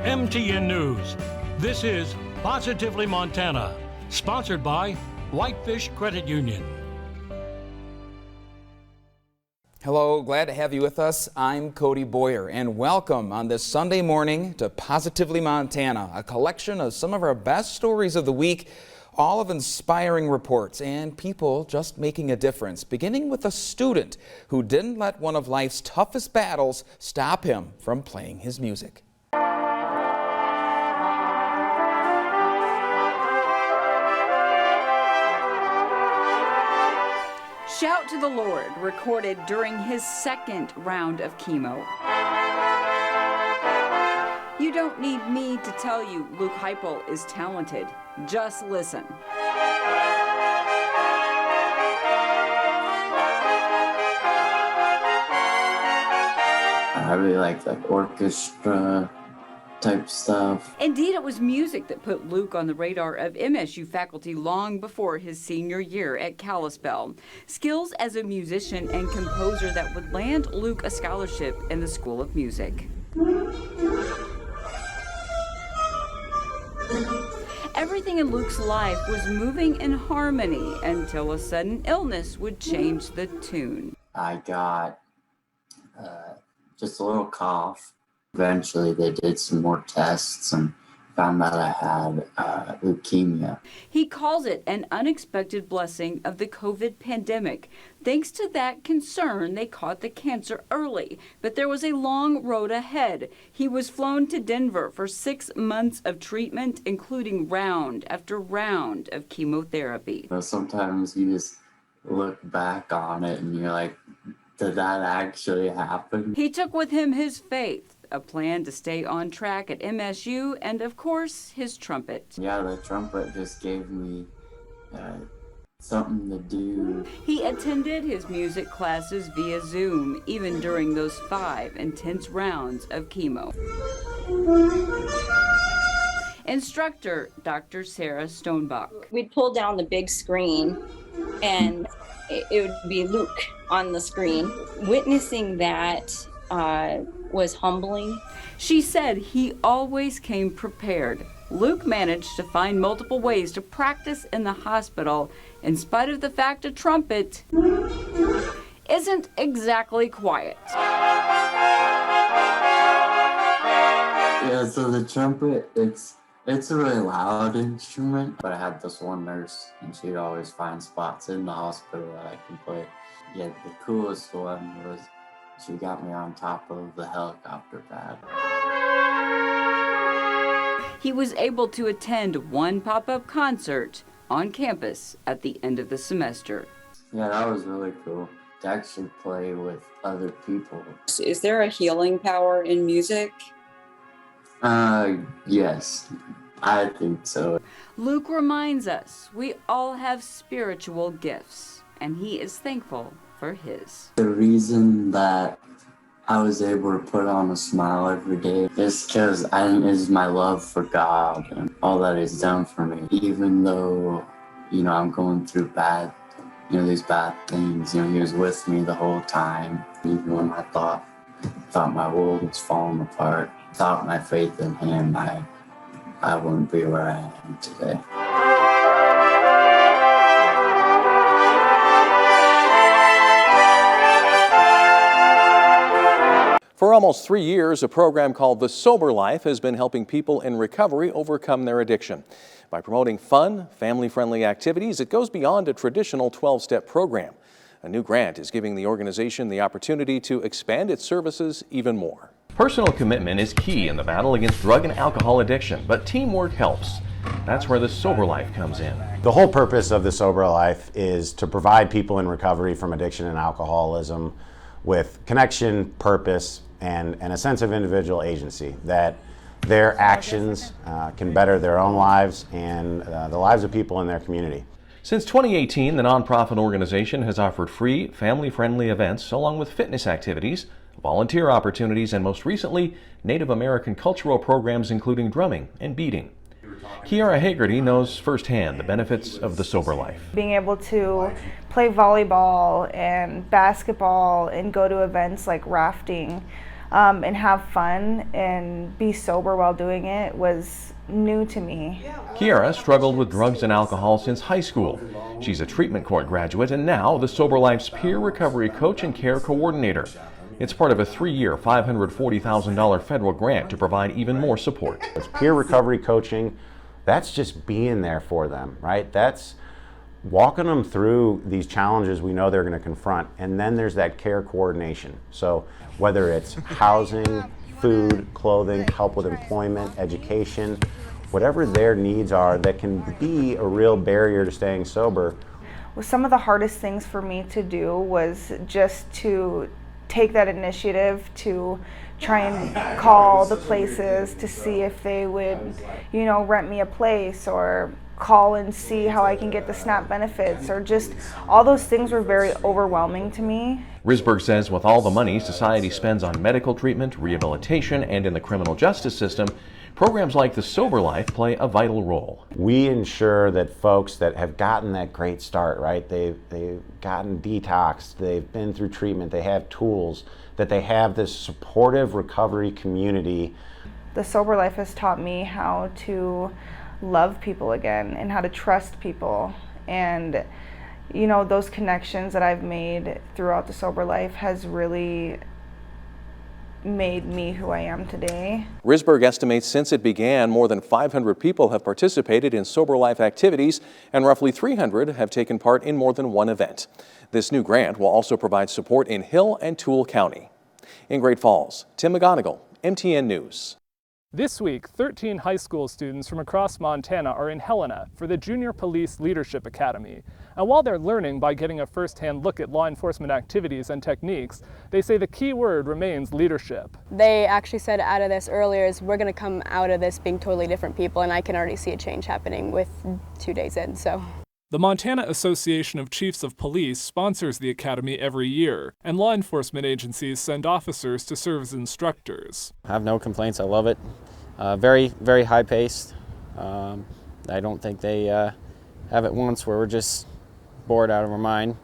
MTN News. This is Positively Montana, sponsored by Whitefish Credit Union. Hello, glad to have you with us. I'm Cody Boyer, and welcome on this Sunday morning to Positively Montana, a collection of some of our best stories of the week, all of inspiring reports and people just making a difference, beginning with a student who didn't let one of life's toughest battles stop him from playing his music. Shout to the Lord, recorded during his second round of chemo. You don't need me to tell you Luke Hypel is talented. Just listen. I really like orchestra type stuff. Indeed, it was music that put Luke on the radar of MSU faculty long before his senior year at Kalispell. Skills as a musician and composer that would land Luke a scholarship in the School of Music. Everything in Luke's life was moving in harmony until a sudden illness would change the tune. I got just a little cough. Eventually they did some more tests and found out I had leukemia. He calls it an unexpected blessing of the COVID pandemic. Thanks to that concern, they caught the cancer early, but there was a long road ahead. He was flown to Denver for 6 months of treatment, including round after round of chemotherapy. Sometimes you just look back on it and you're like, did that actually happen? He took with him his faith, a plan to stay on track at MSU, and of course, his trumpet. Yeah, the trumpet just gave me something to do. He attended his music classes via Zoom, even during those 5 intense rounds of chemo. Instructor, Dr. Sarah Stonebach. We'd pull down the big screen and it would be Luke on the screen. Witnessing that was humbling. She said he always came prepared. Luke managed to find multiple ways to practice in the hospital in spite of the fact a trumpet isn't exactly quiet. Yeah, so the trumpet, it's a really loud instrument, but I had this one nurse and she'd always find spots in the hospital that I can play. Yeah, the coolest one was she got me on top of the helicopter pad. He was able to attend one pop-up concert on campus at the end of the semester. Yeah, that was really cool to actually play with other people. Is there a healing power in music? Yes, I think so. Luke reminds us we all have spiritual gifts, and he is thankful for his. The reason that I was able to put on a smile every day is because is my love for God and all that He's done for me. Even though, I'm going through these bad things, He was with me the whole time. Even when I thought my world was falling apart, without my faith in Him, I wouldn't be where I am today. For almost 3 years, a program called The Sober Life has been helping people in recovery overcome their addiction. By promoting fun, family-friendly activities, it goes beyond a traditional 12-step program. A new grant is giving the organization the opportunity to expand its services even more. Personal commitment is key in the battle against drug and alcohol addiction, but teamwork helps. That's where the Sober Life comes in. The whole purpose of the Sober Life is to provide people in recovery from addiction and alcoholism with connection, purpose, and a sense of individual agency, that their actions can better their own lives and the lives of people in their community. Since 2018, the nonprofit organization has offered free, family-friendly events along with fitness activities, volunteer opportunities, and most recently, Native American cultural programs including drumming and beading. Kiara Hagerty knows firsthand the benefits of the Sober Life. Being able to play volleyball and basketball and go to events like rafting and have fun and be sober while doing it was new to me. Kiara struggled with drugs and alcohol since high school. She's a treatment court graduate and now the Sober Life's peer recovery coach and care coordinator. It's part of a 3-year, $540,000 federal grant to provide even more support. It's peer recovery coaching. That's just being there for them, right? That's walking them through these challenges we know they're going to confront. And then there's that care coordination. So whether it's housing, food, clothing, help with employment, education, whatever their needs are that can be a real barrier to staying sober. Well, some of the hardest things for me to do was just to take that initiative to try and call the places to see if they would, rent me a place, or call and see how I can get the SNAP benefits, or just all those things were very overwhelming to me. Risberg says with all the money society spends on medical treatment, rehabilitation, and in the criminal justice system, programs like the Sober Life play a vital role. We ensure that folks that have gotten that great start, right? They've gotten detoxed, they've been through treatment, they have tools, that they have this supportive recovery community. The Sober Life has taught me how to love people again and how to trust people. And those connections that I've made throughout the Sober Life has really made me who I am today. Risberg estimates since it began, more than 500 people have participated in Sober Life activities, and roughly 300 have taken part in more than one event. This new grant will also provide support in Hill and Toole County. In Great Falls, Tim McGonigal, MTN News. This week, 13 high school students from across Montana are in Helena for the Junior Police Leadership Academy. And while they're learning by getting a first-hand look at law enforcement activities and techniques, they say the key word remains leadership. They actually said out of this earlier is we're going to come out of this being totally different people, and I can already see a change happening with 2 days in. The Montana Association of Chiefs of Police sponsors the academy every year, and law enforcement agencies send officers to serve as instructors. I have no complaints. I love it. Very, very high-paced. I don't think they have it once where we're just bored out of our mind.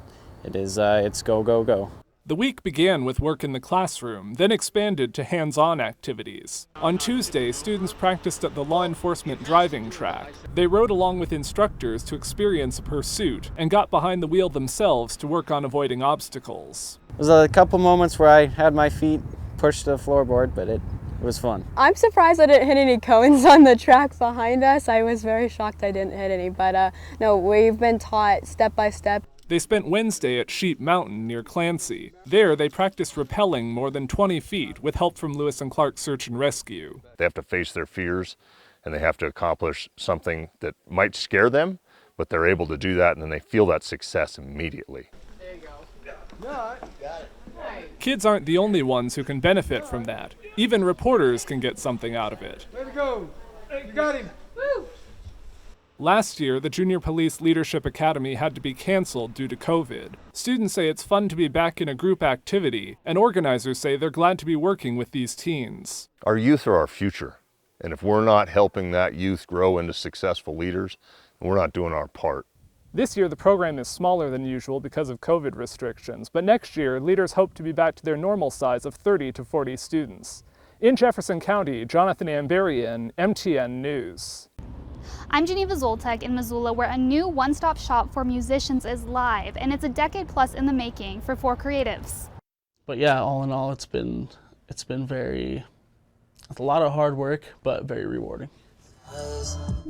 It's go, go, go. The week began with work in the classroom, then expanded to hands-on activities. On Tuesday, students practiced at the law enforcement driving track. They rode along with instructors to experience a pursuit and got behind the wheel themselves to work on avoiding obstacles. There was a couple moments where I had my feet pushed to the floorboard, but it was fun. I'm surprised I didn't hit any cones on the track behind us. I was very shocked I didn't hit any, but no, we've been taught step by step. They spent Wednesday at Sheep Mountain near Clancy. There, they practiced rappelling more than 20 feet with help from Lewis and Clark Search and Rescue. They have to face their fears, and they have to accomplish something that might scare them, but they're able to do that, and then they feel that success immediately. There you go. Got it. Kids aren't the only ones who can benefit from that. Even reporters can get something out of it. Way to go. You got him. Woo. Last year, the Junior Police Leadership Academy had to be canceled due to COVID. Students say it's fun to be back in a group activity, and organizers say they're glad to be working with these teens. Our youth are our future, and if we're not helping that youth grow into successful leaders, we're not doing our part. This year, the program is smaller than usual because of COVID restrictions, but next year, leaders hope to be back to their normal size of 30 to 40 students. In Jefferson County, Jonathan Amberian, MTN News. I'm Genevieve Zoltek in Missoula, where a new one-stop shop for musicians is live, and it's a decade plus in the making for 4 creatives. But yeah, all in all, it's been a lot of hard work, but very rewarding.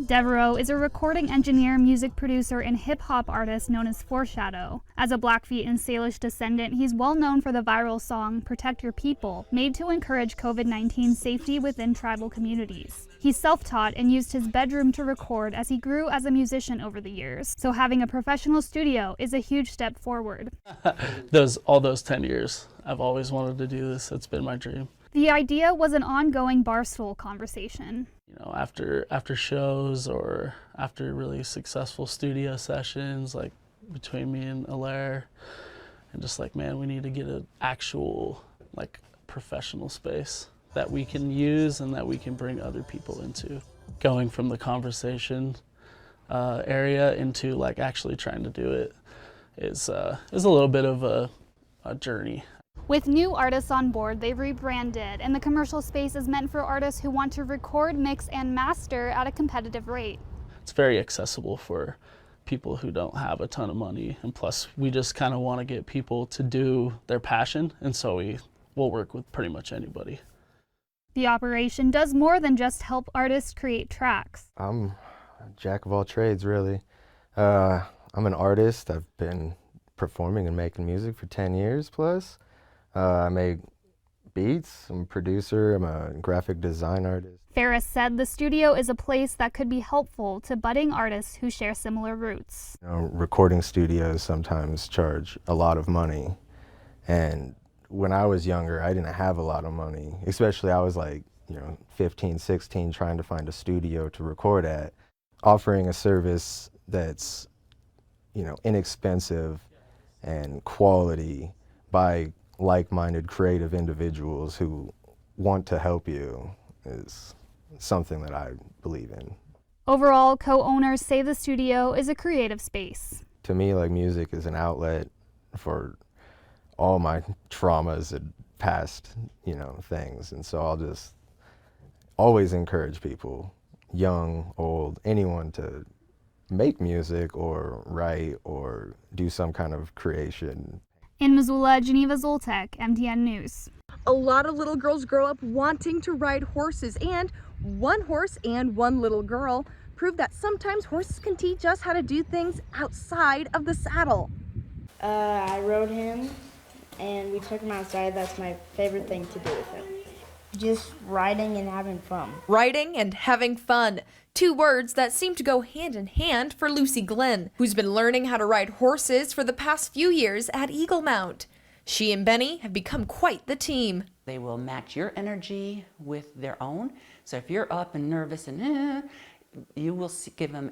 Devereaux is a recording engineer, music producer, and hip-hop artist known as Foreshadow. As a Blackfeet and Salish descendant, he's well known for the viral song Protect Your People, made to encourage COVID-19 safety within tribal communities. He's self-taught and used his bedroom to record as he grew as a musician over the years, so having a professional studio is a huge step forward. All those 10 years, I've always wanted to do this. It's been my dream. The idea was an ongoing barstool conversation. You know, after shows or after really successful studio sessions, like between me and Alaire, and just like, man, we need to get an actual, like, professional space that we can use and that we can bring other people into. Going from the conversation area into like actually trying to do it is a little bit of a journey. With new artists on board, they've rebranded, and the commercial space is meant for artists who want to record, mix, and master at a competitive rate. It's very accessible for people who don't have a ton of money, and plus we just kind of want to get people to do their passion, and so we'll work with pretty much anybody. The operation does more than just help artists create tracks. I'm a jack of all trades, really. I'm an artist. I've been performing and making music for 10 years plus. I make beats, I'm a producer, I'm a graphic design artist. Ferris said the studio is a place that could be helpful to budding artists who share similar roots. You know, recording studios sometimes charge a lot of money, and when I was younger, I didn't have a lot of money, especially I was like, 15, 16, trying to find a studio to record at. Offering a service that's, inexpensive and quality by like-minded creative individuals who want to help you is something that I believe in. Overall, co-owners say the studio is a creative space. To me, like, music is an outlet for all my traumas and past, things. And so I'll just always encourage people, young, old, anyone, to make music or write or do some kind of creation. In Missoula, Genevieve Zoltek, MTN News. A lot of little girls grow up wanting to ride horses, and one horse and one little girl prove that sometimes horses can teach us how to do things outside of the saddle. I rode him and we took him outside. That's my favorite thing to do with him. Just riding and having fun. Riding and having fun. 2 words that seem to go hand in hand for Lucy Glenn, who's been learning how to ride horses for the past few years at Eagle Mount. She and Benny have become quite the team. They will match your energy with their own. So if you're up and nervous and you will give them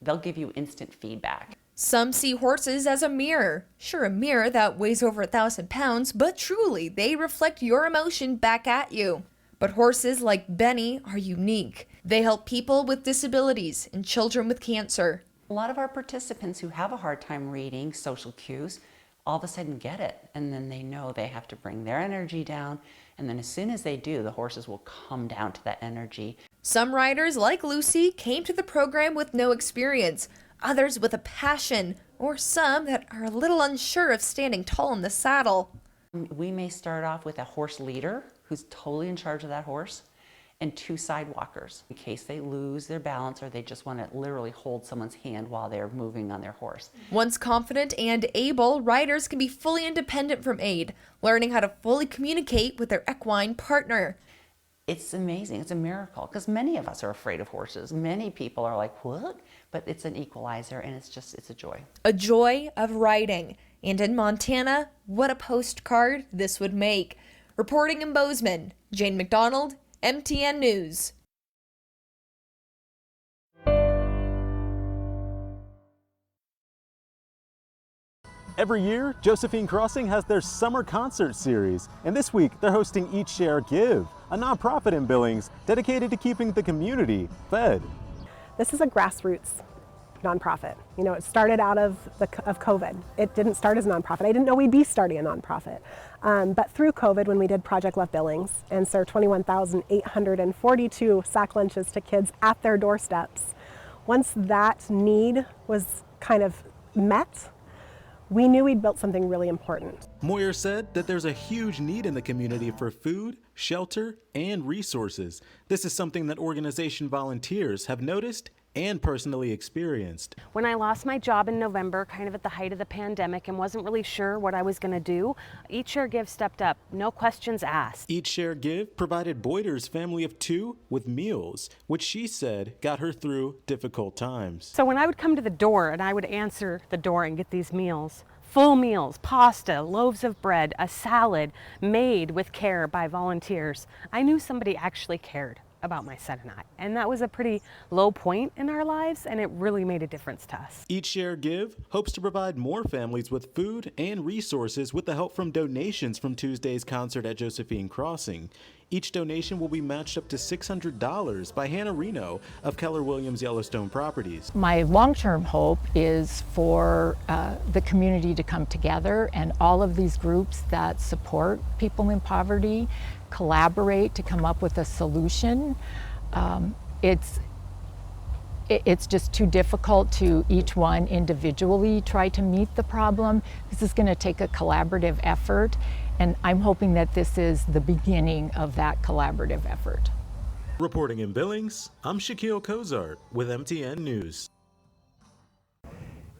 they'll give you instant feedback. Some see horses as a mirror. Sure, a mirror that weighs over 1,000 pounds, but truly, they reflect your emotion back at you. But horses like Benny are unique. They help people with disabilities and children with cancer. A lot of our participants who have a hard time reading social cues all of a sudden get it, and then they know they have to bring their energy down, and then as soon as they do, the horses will come down to that energy. Some riders, like Lucy, came to the program with no experience, others with a passion, or some that are a little unsure of standing tall in the saddle. We may start off with a horse leader who's totally in charge of that horse, and 2 sidewalkers in case they lose their balance or they just want to literally hold someone's hand while they're moving on their horse. Once confident and able, riders can be fully independent from aid, learning how to fully communicate with their equine partner. It's amazing. It's a miracle because many of us are afraid of horses. Many people are like, what? But it's an equalizer, and it's a joy. A joy of riding. And in Montana, what a postcard this would make. Reporting in Bozeman, Jane McDonald, MTN News. Every year, Josephine Crossing has their summer concert series, and this week they're hosting Eat, Share, Give, a nonprofit in Billings dedicated to keeping the community fed. This is a grassroots nonprofit. It started out of COVID. It didn't start as a nonprofit. I didn't know we'd be starting a nonprofit. But through COVID, when we did Project Love Billings and served 21,842 sack lunches to kids at their doorsteps, once that need was kind of met, we knew we'd built something really important. Moyer said that there's a huge need in the community for food, shelter, and resources. This is something that organization volunteers have noticed and personally experienced. When I lost my job in November, kind of at the height of the pandemic, and wasn't really sure what I was going to do, Eat, Share, Give stepped up, no questions asked. Eat, Share, Give provided Boyder's family of 2 with meals, which she said got her through difficult times. So when I would come to the door and I would answer the door and get these meals, full meals, pasta, loaves of bread, a salad made with care by volunteers, I knew somebody actually cared about my son and I. And that was a pretty low point in our lives, and it really made a difference to us. Eat, Share, Give hopes to provide more families with food and resources with the help from donations from Tuesday's concert at Josephine Crossing. Each donation will be matched up to $600 by Hannah Reno of Keller Williams Yellowstone Properties. My long-term hope is for the community to come together, and all of these groups that support people in poverty collaborate to come up with a solution. It's just too difficult to each one individually try to meet the problem. This is going to take a collaborative effort, and I'm hoping that this is the beginning of that collaborative effort. Reporting in Billings, I'm Shaquille Cozart with MTN News.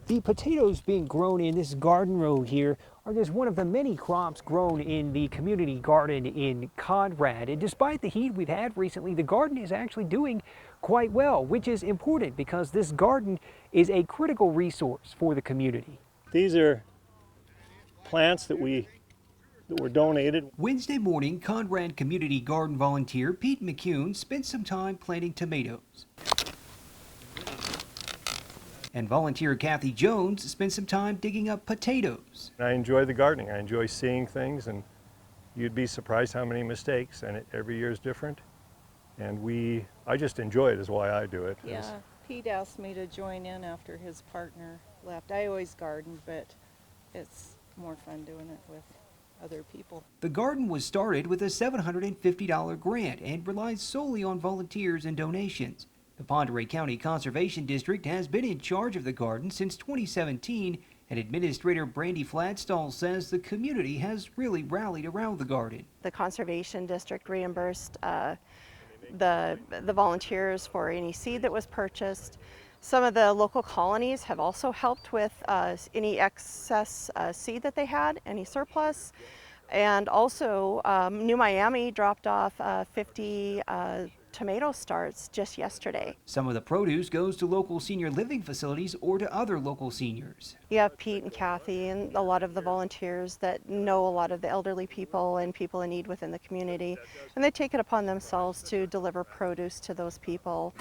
The potatoes being grown in this garden row here are just one of the many crops grown in the community garden in Conrad. And despite the heat we've had recently, the garden is actually doing quite well, which is important because this garden is a critical resource for the community. These are plants that were donated. Wednesday morning, Conrad community garden volunteer Pete McCune spent some time planting tomatoes. And volunteer Kathy Jones spent some time digging up potatoes. I enjoy the gardening. I enjoy seeing things, and you'd be surprised how many mistakes, and every year is different. And I just enjoy it, is why I do it. Yeah, Pete asked me to join in after his partner left. I always gardened, but it's more fun doing it with other people. The garden was started with a $750 grant and relies solely on volunteers and donations. The Ponderay County Conservation District has been in charge of the garden since 2017, and Administrator Brandy Flatstall says the community has really rallied around the garden. The Conservation District reimbursed the volunteers for any seed that was purchased. Some of the local colonies have also helped with any excess seed that they had, any surplus. And also New Miami dropped off 50 tomato starts just yesterday. Some of the produce goes to local senior living facilities or to other local seniors. You have Pete and Kathy and a lot of the volunteers that know a lot of the elderly people and people in need within the community, and they take it upon themselves to deliver produce to those people.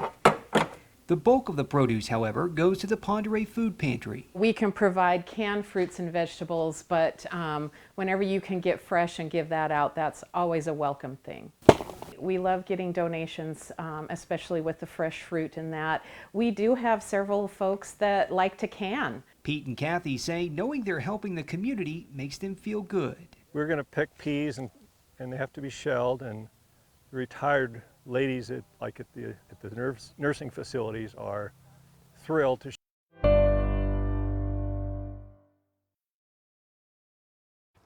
The bulk of the produce, however, goes to the Ponderay Food Pantry. We can provide canned fruits and vegetables, but whenever you can get fresh and give that out, that's always a welcome thing. We love getting donations, especially with the fresh fruit and that. We do have several folks that like to can. Pete and Kathy say knowing they're helping the community makes them feel good. We're going to pick peas, and they have to be shelled, and the retired ladies at the nursing facilities are thrilled to.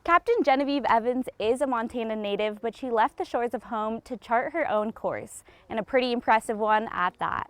Captain Genevieve Evans is a Montana native, but she left the shores of home to chart her own course, and a pretty impressive one at that.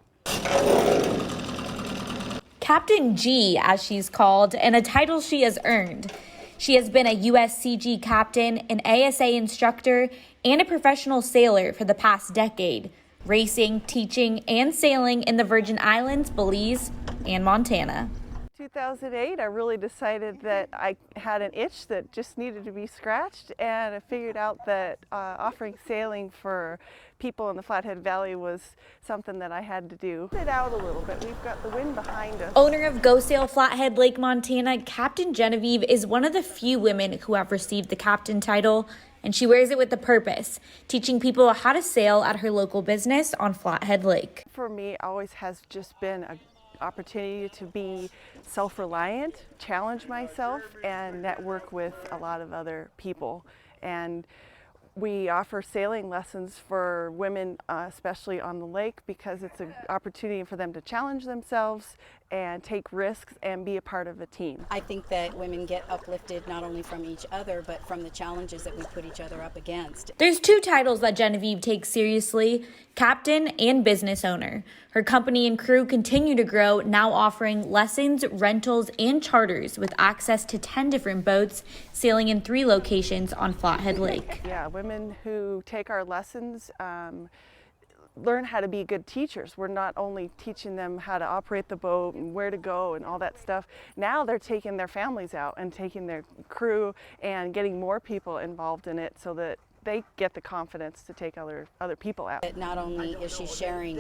Captain G, as she's called, and a title she has earned. She has been a USCG captain, an ASA instructor, and a professional sailor for the past decade, racing, teaching, and sailing in the Virgin Islands, Belize, and Montana. 2008, I really decided that I had an itch that just needed to be scratched, and I figured out that offering sailing for people in the Flathead Valley was something that I had to do. It out a little bit. We've got the wind behind us. Owner of Go Sail Flathead Lake, Montana, Captain Genevieve is one of the few women who have received the captain title, and she wears it with a purpose, teaching people how to sail at her local business on Flathead Lake. For me, it always has just been an opportunity to be self-reliant, challenge myself, and network with a lot of other people. And we offer sailing lessons for women, especially on the lake, because it's an opportunity for them to challenge themselves and take risks and be a part of a team. I think that women get uplifted not only from each other, but from the challenges that we put each other up against. There's two titles that Genevieve takes seriously, captain and business owner. Her company and crew continue to grow, now offering lessons, rentals, and charters with access to 10 different boats, sailing in 3 locations on Flathead Lake. Yeah, women who take our lessons learn how to be good teachers. We're not only teaching them how to operate the boat and where to go and all that stuff. Now they're taking their families out and taking their crew and getting more people involved in it so that they get the confidence to take other people out. Not only is she sharing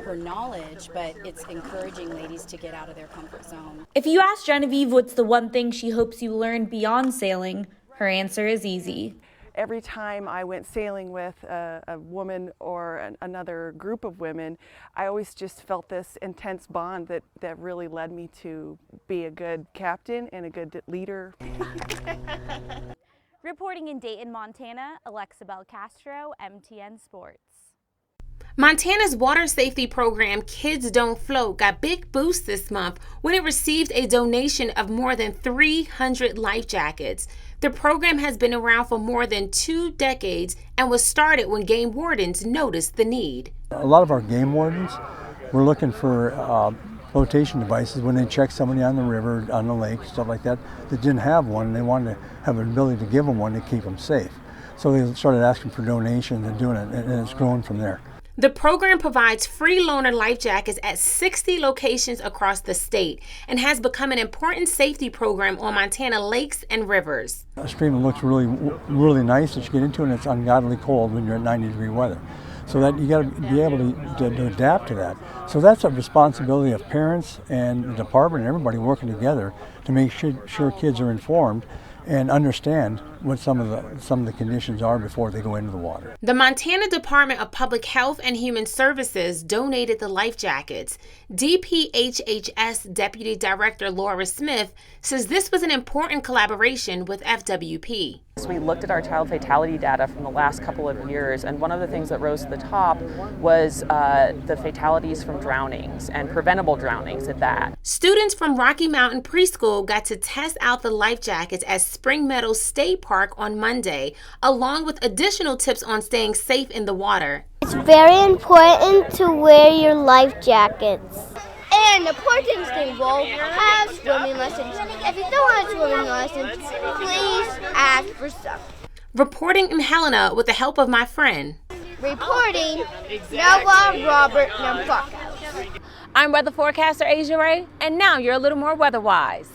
her knowledge, but it's encouraging ladies to get out of their comfort zone. If you ask Genevieve what's the one thing she hopes you learn beyond sailing, her answer is easy. every time I went sailing with a woman or another group of women, I always just felt this intense bond that really led me to be a good captain and a good leader. Reporting in Dayton, Montana, Alexa Belcastro, MTN Sports. Montana's water safety program Kids Don't Float got big boost this month when it received a donation of more than 300 life jackets. The program has been around for more than 2 decades and was started when game wardens noticed the need. A lot of our game wardens were looking for flotation devices when they checked somebody on the river, on the lake, stuff like that didn't have one, and they wanted to have an ability to give them one to keep them safe. So they started asking for donations and doing it, and it's grown from there. The program provides free loaner life jackets at 60 locations across the state and has become an important safety program on Montana lakes and rivers. A stream that looks really nice that you get into, and it's ungodly cold when you're at 90-degree weather. So that you got to be able to adapt to that. So that's a responsibility of parents and the department and everybody working together to make sure kids are informed and understand what some of the conditions are before they go into the water. The Montana Department of Public Health and Human Services donated the life jackets. DPHHS Deputy Director Laura Smith says this was an important collaboration with FWP. We looked at our child fatality data from the last couple of years, and one of the things that rose to the top was the fatalities from drownings and preventable drownings at that. Students from Rocky Mountain Preschool got to test out the life jackets at Spring Meadows State Park on Monday, along with additional tips on staying safe in the water. It's very important to wear your life jackets. And important thing, we'll have swimming lessons. If you don't want swimming lessons, please ask for some. Reporting in Helena with the help of my friend. Reporting, Noah, Robert, and Buckhouse. I'm weather forecaster Asia Ray, and now you're a little more weather-wise.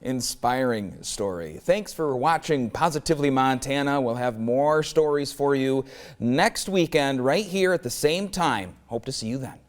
Inspiring story. Thanks for watching Positively Montana. We'll have more stories for you next weekend right here at the same time. Hope to see you then.